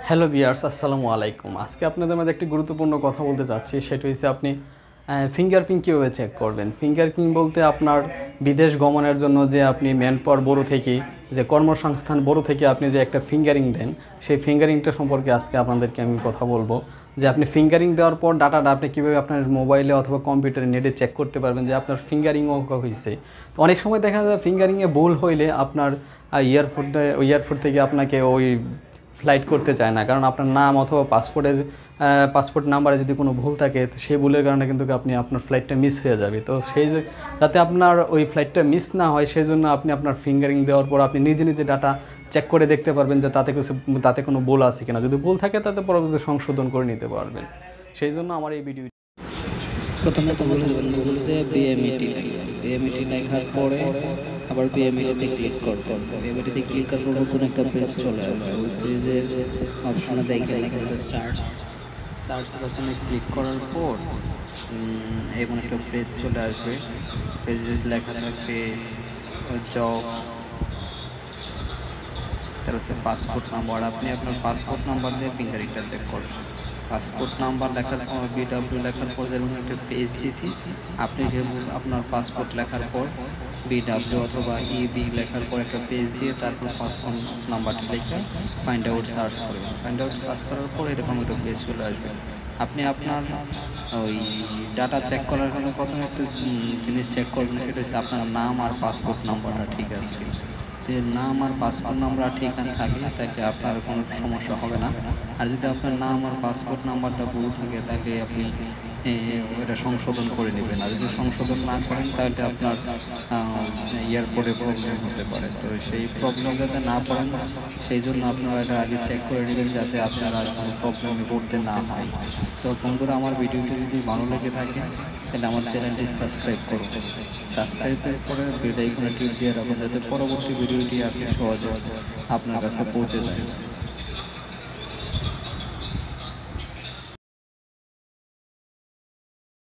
Hello viewers, আসসালামু আলাইকুম। আজকে আপনাদের মধ্যে একটি গুরুত্বপূর্ণ কথা বলতে চাচ্ছি, সেটা হচ্ছে আপনি ফিঙ্গারপ্রিন্ট কীভাবে চেক করবেন। ফিঙ্গারপ্রিন্ট বলতে আপনার বিদেশ গমনের জন্য যে আপনি ম্যান পাওয়ার ব্যুরো থেকে, যে কর্মসংস্থান ব্যুরো থেকে আপনি যে একটা ফিঙ্গারিং দেন, সেই ফিঙ্গারিংটা সম্পর্কে আজকে আপনাদেরকে আমি কথা বলবো। যে আপনি ফিঙ্গারিং দেওয়ার পর ডাটাটা আপনি কীভাবে আপনার মোবাইলে অথবা কম্পিউটারে নেটে চেক করতে পারবেন যে আপনার ফিঙ্গারিংও হয়েছে। তো অনেক সময় দেখা যায় ফিঙ্গারিংয়ে ভুল হইলে আপনার এয়ারপোর্ট থেকে আপনাকে ওই ফ্লাইট করতে চায় না, কারণ আপনার নাম অথবা পাসপোর্ট নাম্বারে যদি কোনো ভুল থাকে, তো সেই ভুলের কারণে কিন্তু আপনার ফ্লাইটটা মিস হয়ে যাবে। তো যাতে আপনার ওই ফ্লাইটটা মিস না হয়, সেই জন্য আপনি আপনার ফিঙ্গারিং দেওয়ার পর আপনি নিজে নিজে ডাটা চেক করে দেখতে পারবেন যে তাতে কোনো ভুল আছে কিনা। যদি ভুল থাকে তাতে পরবর্তীতে সংশোধন করে নিতে পারবেন। সেই জন্য আমার এই ভিডিও। প্রথমে তো বলে দেবেন গুগলে বিএমইটি লেখার পরে আবার বিএমইটিতে ক্লিক করবেন। বিএমইটিতে ক্লিক করার পর নতুন একটা পেজ চলে আসবে। ওই পেজের অপশনে দেখে লেখা আছে সার্চ অপশনে ক্লিক করার পর এমন একটা পেজ চলে আসবে। পেজে লেখা থাকবে জব, তারপর পাসপোর্ট নাম্বার। আপনি আপনার পাসপোর্ট নাম্বার দিয়ে ফিঙ্গারিংটা চেক করবেন। পাসপোর্ট নাম্বার লেখার পর বিডব্লিউ লেখার পর যেমন একটা পেজ দিয়েছি, আপনি যেমন আপনার পাসপোর্ট লেখার পর বিডব্লিউ অথবা ইবি লেখার পর একটা পেজ দিয়ে তারপর পাসপোর্ট নাম্বারটি লিখে ফাইন্ড আউট সার্চ করবেন। ফাইন্ড আউট সার্চ করার পর এরকম একটা পেজ চলে আসবে। আপনি আপনার ওই ডাটা চেক করার জন্য প্রথমে একটু জিনিস চেক করবেন, সেটা হচ্ছে আপনার নাম আর পাসপোর্ট নাম্বারটা ঠিক আছে। নাম আর পাসপোর্ট নাম্বার ঠিক থাকে তাহলে আপনার কোনো সমস্যা হবে না। আর যদি আপনার নাম আর পাসপোর্ট নাম্বারটা ভুল থাকে তাহলে আপনি এটা সংশোধন করে নেবেন। আর যদি সংশোধন না করেন তাহলে আপনার এয়ারপোর্টে প্রবলেম হতে পারে। তো সেই প্রবলেম যাতে না পড়েন, সেই জন্য আপনারা এটা আগে চেক করে নেবেন যাতে আপনারা কোনো প্রবলেমে পড়তে না হয়। তো বন্ধুরা, আমার ভিডিওটি যদি ভালো লেগে থাকে তাহলে আমার চ্যানেলটি সাবস্ক্রাইব করুন। সাবস্ক্রাইবের পরে বেল আইকনে টিপ দিয়ে রাখুন যাতে পরবর্তী ভিডিওটি আপনি সহজে আপনার কাছে পৌঁছে যায়।